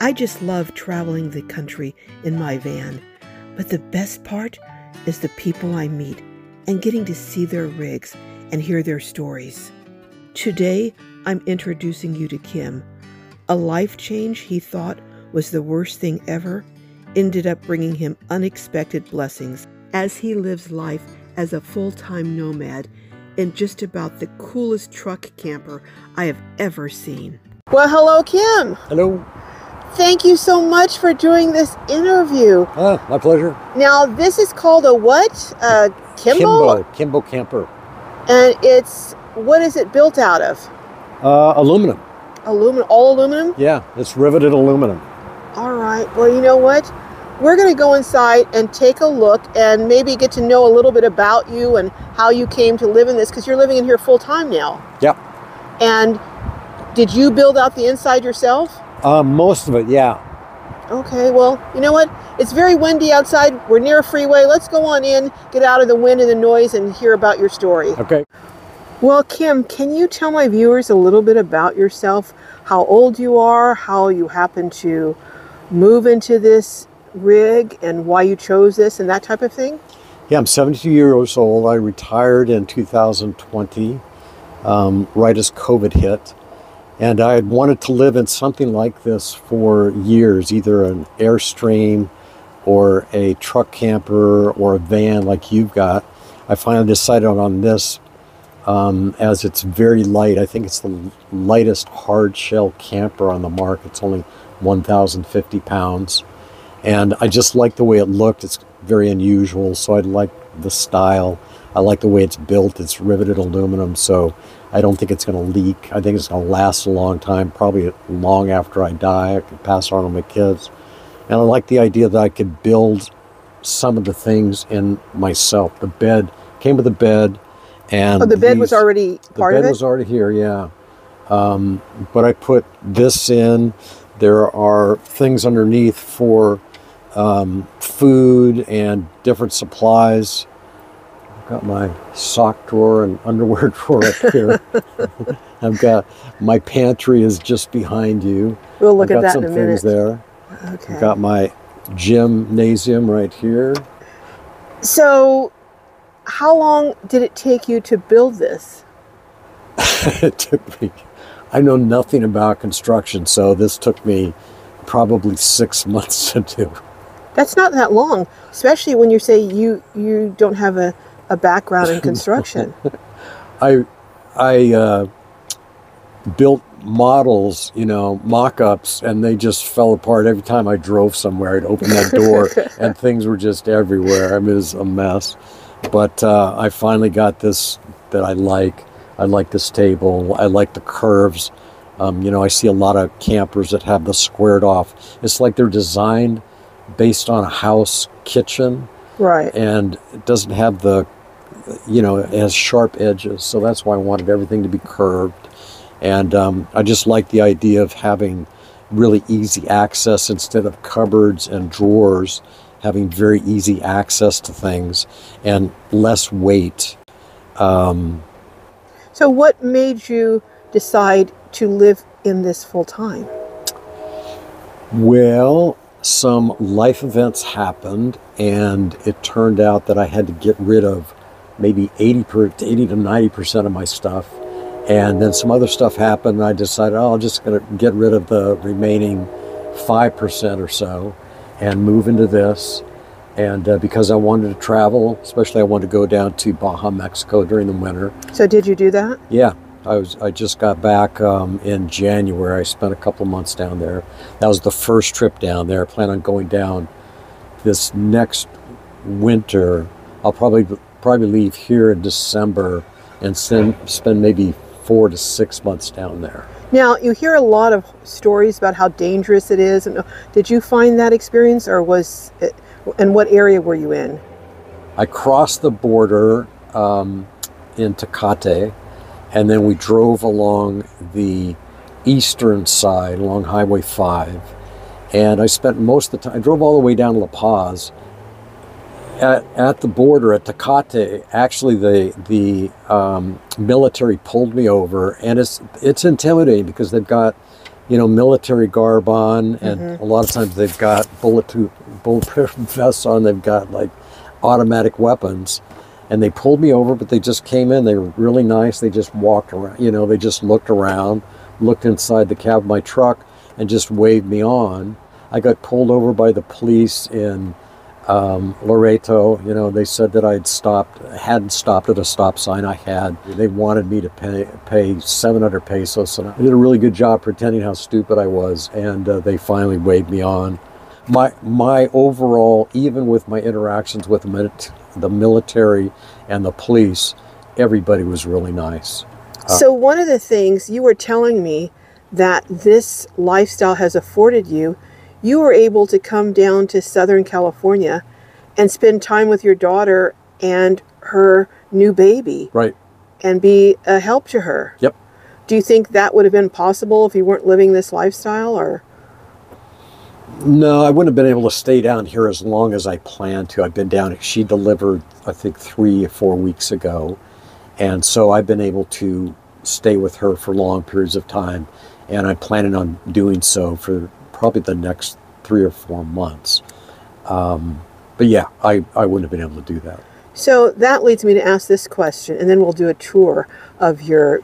I just love traveling the country in my van, but the best part is the people I meet and getting to see their rigs and hear their stories. Today, I'm introducing you to Kim. A life change he thought was the worst thing ever ended up bringing him unexpected blessings as he lives life as a full-time nomad in just about the coolest truck camper I have ever seen. Well, hello, Kim. Hello. Thank you so much for doing this interview. My pleasure. Now, this is called a what? Kimbo? Kimbo Camper. And what is it built out of? Aluminum. Aluminum, all aluminum? Yeah, it's riveted aluminum. All right. Well, you know what? We're going to go inside and take a look and maybe get to know a little bit about you and how you came to live in this, because you're living in here full time now. Yep. And did you build out the inside yourself? Most of it, yeah. Okay, well, you know what? It's very windy outside. We're near a freeway. Let's go on in, get out of the wind and the noise, and hear about your story. Okay. Well, Kim, can you tell my viewers a little bit about yourself? How old you are, how you happen to move into this rig, and why you chose this and that type of thing? Yeah, I'm 72 years old. I retired in 2020, right as COVID hit. And I had wanted to live in something like this for years, either an Airstream or a truck camper or a van like you've got. I finally decided on this as it's very light. I think it's the lightest hard shell camper on the market. It's only 1,050 pounds. And I just like the way it looked. It's very unusual, so I like the style. I like the way it's built. It's riveted aluminum, so I don't think it's going to leak. I think it's going to last a long time, probably long after I die. I could pass it on to my kids. And I like the idea that I could build some of the things in myself. The bed came with the bed. And the bed was already part of it? The bed was already here, yeah. But I put this in. There are things underneath for food and different supplies. Got my sock drawer and underwear drawer up here. I've got my pantry is just behind you. We'll look at that in a minute. I've got some things there. Okay. I've got my gymnasium right here. So, how long did it take you to build this? It took me, I know nothing about construction, so this took me probably 6 months to do. That's not that long, especially when you say you don't have a background in construction. I built models, mock-ups, and they just fell apart every time I drove somewhere. I'd open that door and things were just everywhere. I mean, it was a mess. But I finally got this that I like. I like this table. I like the curves. I see a lot of campers that have the squared off. It's like they're designed based on a house kitchen. Right. And it doesn't have the, it has sharp edges. So that's why I wanted everything to be curved. And I just like the idea of having really easy access instead of cupboards and drawers, having very easy access to things and less weight. So what made you decide to live in this full time? Well, some life events happened, and it turned out that I had to get rid of maybe 80 to 90% of my stuff. And then some other stuff happened, and I decided, I'm just going to get rid of the remaining 5% or so and move into this. And because I wanted to travel, especially I wanted to go down to Baja, Mexico during the winter. So did you do that? Yeah, I just got back in January. I spent a couple of months down there. That was the first trip down there. I plan on going down this next winter. I'll probably leave here in December and spend maybe 4 to 6 months down there. Now, you hear a lot of stories about how dangerous it is. Did you find that experience, or and what area were you in? I crossed the border in Tecate, and then we drove along the eastern side, along Highway 5. And I spent most of the time, I drove all the way down to La Paz. At the border at Tecate, actually the military pulled me over, and it's intimidating because they've got military garb on, and a lot of times they've got bulletproof vests on. They've got like automatic weapons, and they pulled me over, but they just came in. They were really nice. They just walked around, they just looked around, looked inside the cab of my truck, and just waved me on. I got pulled over by the police in Loreto. They said that hadn't stopped at a stop sign. I had. They wanted me to pay 700 pesos, and I did a really good job pretending how stupid I was, and they finally waved me on. My overall, even with my interactions with the military and the police, everybody was really nice. So one of the things you were telling me that this lifestyle has afforded you, you were able to come down to Southern California and spend time with your daughter and her new baby. Right. And be a help to her. Yep. Do you think that would have been possible if you weren't living this lifestyle, or? No, I wouldn't have been able to stay down here as long as I planned to. I've been down. She delivered, I think, 3 or 4 weeks ago. And so I've been able to stay with her for long periods of time. And I'm planning on doing so for probably the next 3 or 4 months. But yeah, I wouldn't have been able to do that. So that leads me to ask this question, and then we'll do a tour of your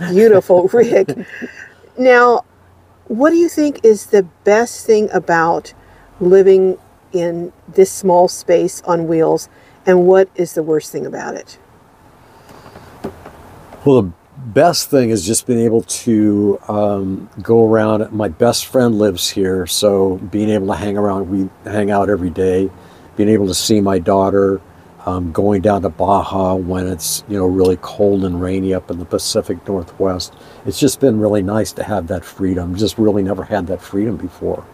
beautiful rig. Now, what do you think is the best thing about living in this small space on wheels, and what is the worst thing about it? Well, the best thing is just being able to go around. My best friend lives here, so being able to hang around, we hang out every day, being able to see my daughter, going down to Baja when it's really cold and rainy up in the Pacific Northwest. It's just been really nice to have that freedom. Just really never had that freedom before.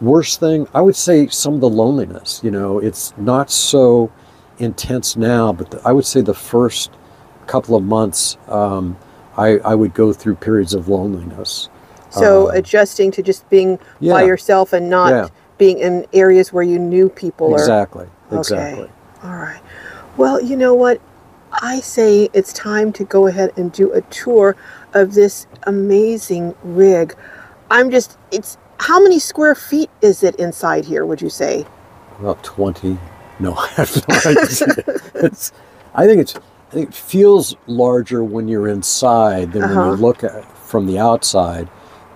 Worst thing, I would say some of the loneliness. It's not so intense now, but I would say the first couple of months, I would go through periods of loneliness. So adjusting to just being by yourself and not being in areas where you knew people. Exactly. Okay. All right. Well, you know what? I say it's time to go ahead and do a tour of this amazing rig. How many square feet is it inside here, would you say? About 20. No, I have no idea. I think it feels larger when you're inside than when you look at it from the outside,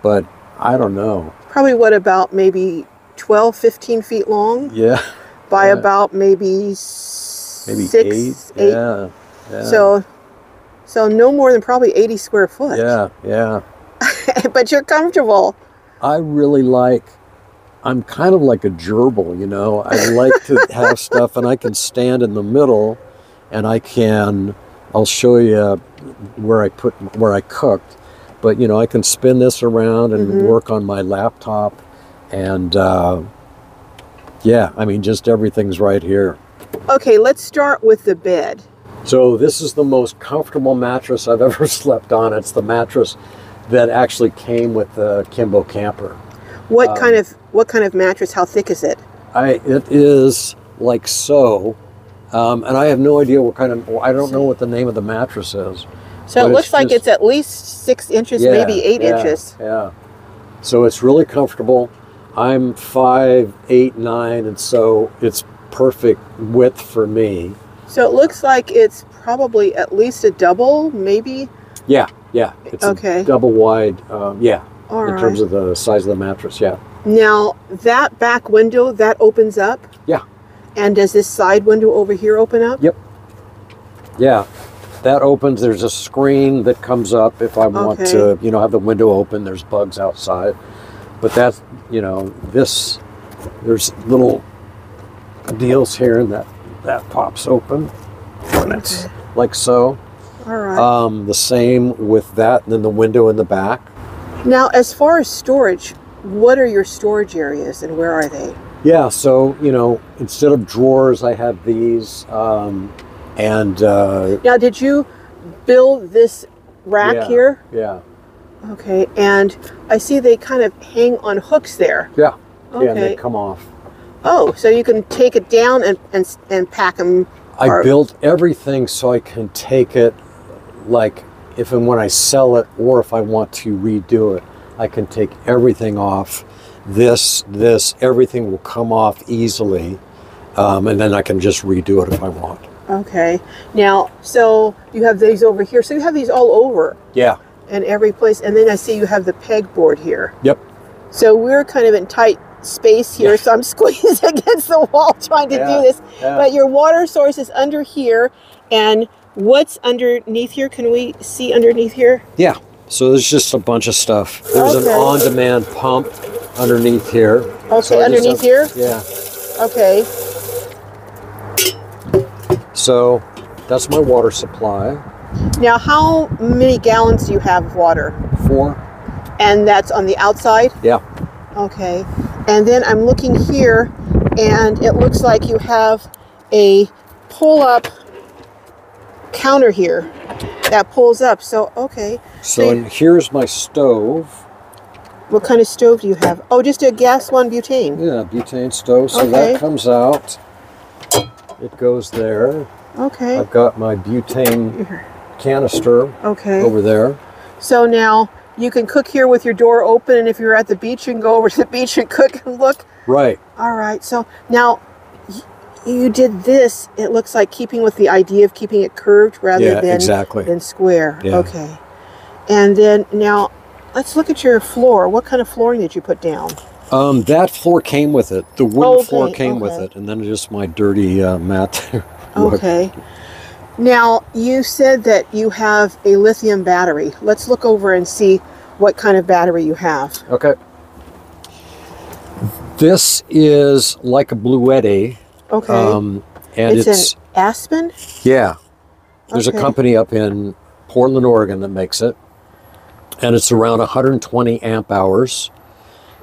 but I don't know. Probably about maybe 12, 15 feet long? Yeah. By about maybe 6, 8. Yeah. So no more than probably 80 square foot. Yeah. But you're comfortable. I'm kind of like a gerbil, I like to have stuff, and I can stand in the middle, and I'll show you where I cooked, but I can spin this around and work on my laptop, and just everything's right here. Okay, let's start with the bed. So this is the most comfortable mattress I've ever slept on. It's the mattress that actually came with the Kimbo Camper. What kind of mattress? How thick is it? It is like so, and I have no idea I don't know what the name of the mattress is. So it looks like it's at least 6 inches, maybe 8 inches. Yeah. So it's really comfortable. I'm 5'8", 9", and so it's perfect width for me. So it looks like it's probably at least a double, maybe? Yeah. It's a double wide, in terms of the size of the mattress, yeah. Now, that back window, that opens up? Yeah. And does this side window over here open up? Yep. Yeah. That opens. There's a screen that comes up if I want to, have the window open. There's bugs outside. But that's, there's little deals here, and that pops open. And it's like so. All right. The same with that, and then the window in the back. Now, as far as storage, what are your storage areas, and where are they? Yeah, so, instead of drawers, I have these, and... Now, did you build this rack here? Yeah. Okay, and I see they kind of hang on hooks there. Yeah. Okay. Yeah, and they come off. Oh, so you can take it down and pack them. I built everything so I can take it, like, if and when I sell it, or if I want to redo it, I can take everything off. This, everything will come off easily, and then I can just redo it if I want. Okay. Now, so you have these over here. So you have these all over. Yeah. In every place. And then I see you have the pegboard here. Yep. So we're kind of in tight space here, so I'm squeezed against the wall trying to do this. Yeah. But your water source is under here. And what's underneath here? Can we see underneath here? Yeah. So there's just a bunch of stuff. There's an on-demand pump underneath here. Okay, so underneath here? Yeah. Okay. So that's my water supply. Now, how many gallons do you have of water? 4. And that's on the outside? Yeah. Okay. And then I'm looking here, and it looks like you have a pull-up counter here that pulls up. So, okay. So and here's my stove. What kind of stove do you have? Oh, just a gas one butane. Yeah, butane stove. So that comes out. It goes there. Okay. I've got my butane canister over there. So now you can cook here with your door open, and if you're at the beach, you can go over to the beach and cook and look. Right. All right. So now you did this, it looks like keeping with the idea of keeping it curved rather than square. Yeah. Okay. And then now let's look at your floor. What kind of flooring did you put down? That floor came with it. The wooden floor came with it, and then just my dirty mat. Okay. Now, you said that you have a lithium battery. Let's look over and see what kind of battery you have. Okay. This is like a Bluetti. Okay. And it's an Aspen? Yeah. There's a company up in Portland, Oregon that makes it. And it's around 120 amp hours.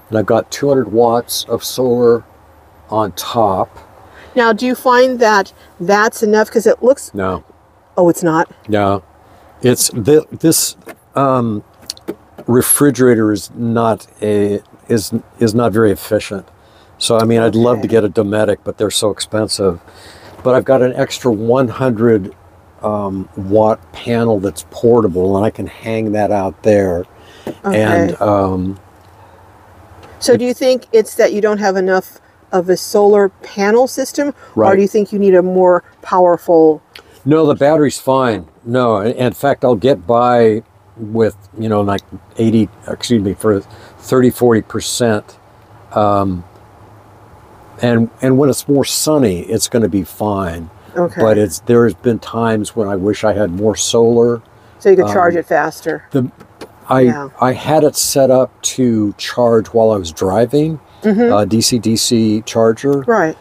And I've got 200 watts of solar on top. Now, do you find that that's enough? Because it looks... No. Oh, it's not? No. It's this refrigerator is not very efficient. So, I mean, I'd love to get a Dometic, but they're so expensive. But I've got an extra 100 watt panel that's portable, and I can hang that out there. Okay. And so do you think it's that you don't have enough of a solar panel system, or do you think you need a more powerful? No, the battery's fine. No, in fact, I'll get by with, you know, like 30-40%. And when it's more sunny, it's going to be fine. Okay. But there's been times when I wish I had more solar. So you could charge it faster. I had it set up to charge while I was driving, DC-DC charger. Right.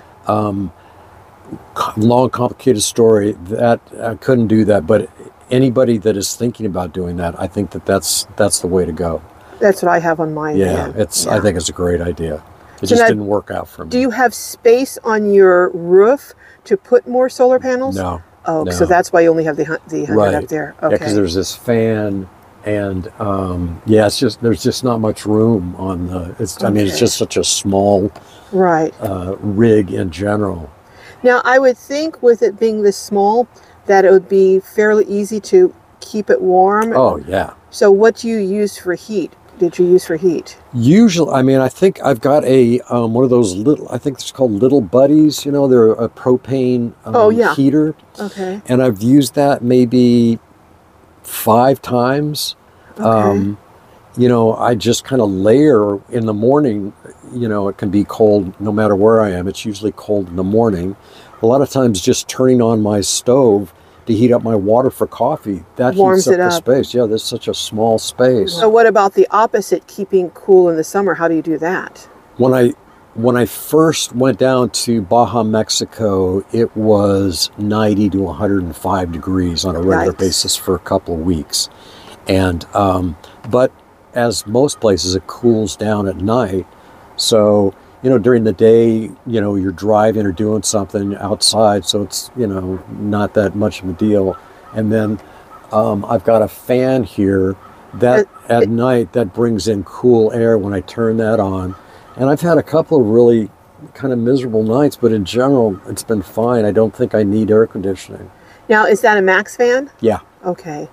Long, complicated story. That I couldn't do that, but anybody that is thinking about doing that, I think that's the way to go. That's what I have on mine. Yeah, I think it's a great idea. It just didn't work out for me. Do you have space on your roof to put more solar panels? No. Oh, no. So that's why you only have the 100 up there. Okay. Yeah, because there's this fan, and it's just there's just not much room on the. I mean, it's just such a small rig in general. Now, I would think with it being this small, that it would be fairly easy to keep it warm. Oh yeah. So, what do you use for heat? Did you use for heat? Usually, I mean, I think I've got a one of those little. I think it's called Little Buddies. You know, they're a propane heater. Okay. And I've used that maybe 5 times. Okay. You know, I just kind of layer in the morning. You know, it can be cold no matter where I am. It's usually cold in the morning. A lot of times, just turning on my stove to heat up my water for coffee, that warms heats up the space. Yeah, there's such a small space. So what about the opposite, keeping cool in the summer? How do you do that? When I first went down to Baja, Mexico, it was 90 to 105 degrees on a regular basis for a couple of weeks. And but as most places, it cools down at night. So, you know, during the day, you know, you're driving or doing something outside, so it's, you know, not that much of a deal. And then I've got a fan here that at night that brings in cool air when I turn that on. And I've had a couple of really kind of miserable nights, but in general, it's been fine. I don't think I need air conditioning. Now, is that a max fan? Yeah. Okay.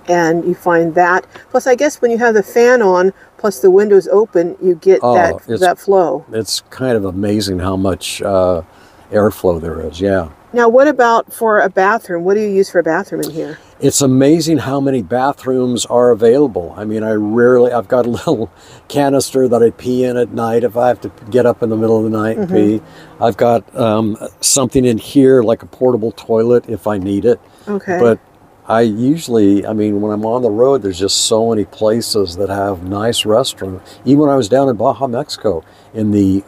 and you find that. Plus, I guess when you have the fan on, plus the windows open, you get that flow. It's kind of amazing how much airflow there is, yeah. Now, what about for a bathroom? What do you use for a bathroom in here? It's amazing how many bathrooms are available. I mean, I've got a little canister that I pee in at night if I have to get up in the middle of the night and pee. I've got something in here like a portable toilet if I need it. Okay. But I mean, when I'm on the road, there's just so many places that have nice restrooms. Even when I was down in Baja, Mexico, in the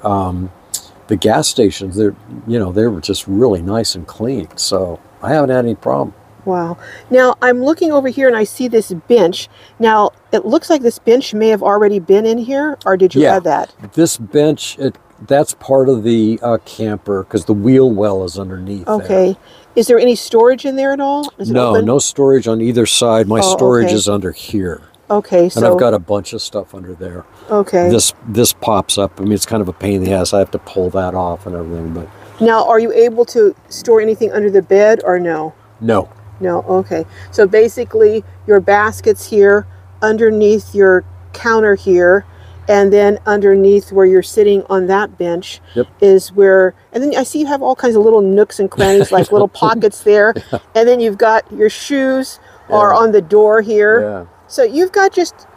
gas stations, they were just really nice and clean. So I haven't had any problem. Wow. Now, I'm looking over here and I see this bench. Now, it looks like this bench may have already been in here, or did you add that? This bench, that's part of the camper because the wheel well is underneath. Okay. There. Is there any storage in there at all? No storage on either side. My storage is under here. Okay, so... And I've got a bunch of stuff under there. Okay. This pops up. I mean, it's kind of a pain in the ass. I have to pull that off and everything. But now, are you able to store anything under the bed or no? No. No, okay. So basically, your basket's here, underneath your counter here, and then underneath where you're sitting on that bench is where, and then I see you have all kinds of little nooks and crannies, like little pockets there, and then you've got your shoes are on the door here. Yeah. So you've just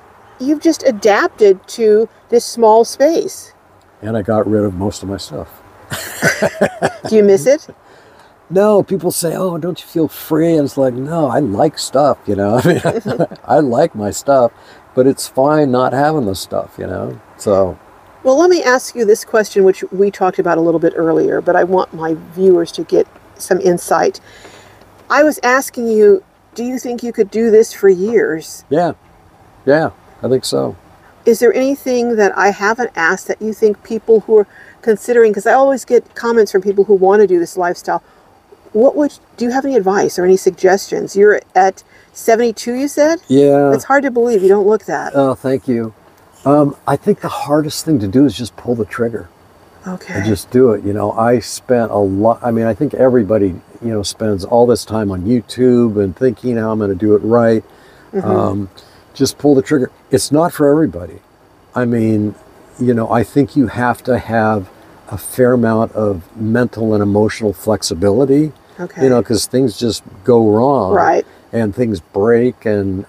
adapted to this small space. And I got rid of most of my stuff. Do you miss it? No, people say, "Oh, don't you feel free?" And it's like, no, I like stuff, I mean, I like my stuff, but it's fine not having the stuff, So. Well, let me ask you this question, which we talked about a little bit earlier, but I want my viewers to get some insight. I was asking you, do you think you could do this for years? Yeah, I think so. Is there anything that I haven't asked that you think people who are considering, because I always get comments from people who want to do this lifestyle, do you have any advice or any suggestions? You're at 72, you said? Yeah. It's hard to believe. You don't look that. Oh, thank you. I think the hardest thing to do is just pull the trigger. Okay. And just do it. I spent a lot, I mean, I think everybody, spends all this time on YouTube and thinking how I'm going to do it right. Just pull the trigger. It's not for everybody. I mean, I think you have to have a fair amount of mental and emotional flexibility, because things just go wrong, right? And things break, and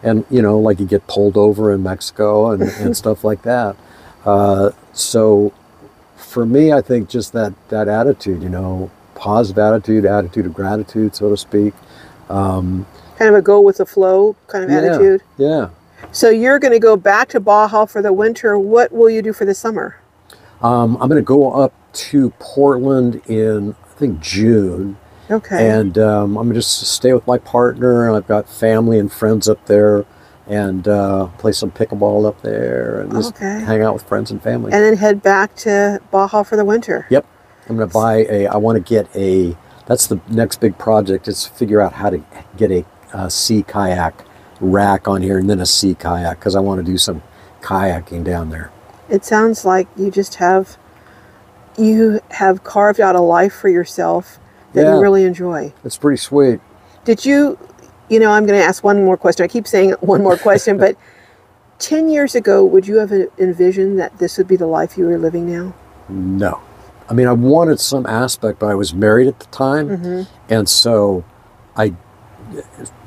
like you get pulled over in Mexico and stuff like that. So for me, I think just that attitude, positive attitude of gratitude, so to speak. Kind of a go with the flow kind of attitude. Yeah. So you're going to go back to Baja for the winter. What will you do for the summer? I'm going to go up to Portland in, I think, June. Okay. And I'm going to just stay with my partner. I've got family and friends up there, and play some pickleball up there, and just hang out with friends and family. And then head back to Baja for the winter. Yep. I'm going to I want to get that's the next big project, is figure out how to get a sea kayak rack on here, and then a sea kayak, because I want to do some kayaking down there. It sounds like you have carved out a life for yourself that you really enjoy. It's pretty sweet. Did you, I'm going to ask one more question. I keep saying one more question, but 10 years ago, would you have envisioned that this would be the life you were living now? No. I mean, I wanted some aspect, but I was married at the time. And so I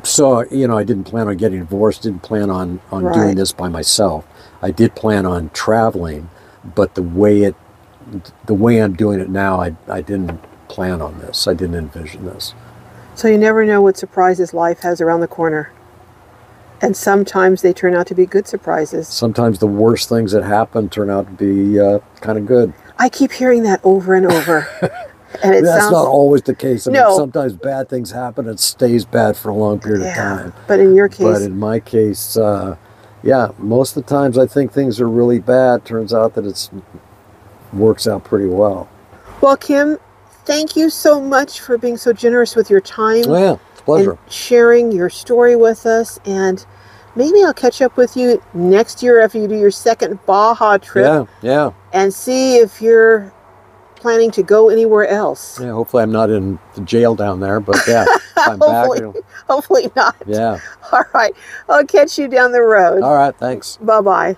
didn't plan on getting divorced, didn't plan on doing this by myself. I did plan on traveling, but the way I'm doing it now, I didn't plan on this. I didn't envision this. So you never know what surprises life has around the corner. And sometimes they turn out to be good surprises. Sometimes the worst things that happen turn out to be kind of good. I keep hearing that over and over. And that's not always the case. I mean, sometimes bad things happen and it stays bad for a long period of time. But in your case... But in my case, most of the times I think things are really bad. Turns out that it works out pretty well. Well, Kim, thank you so much for being so generous with your time. Oh, yeah, it's a pleasure. And sharing your story with us. And maybe I'll catch up with you next year after you do your second Baja trip. Yeah. And see if you're planning to go anywhere else? Yeah, hopefully I'm not in the jail down there, but yeah, if I'm back. Hopefully not. Yeah. All right. I'll catch you down the road. All right, thanks. Bye-bye.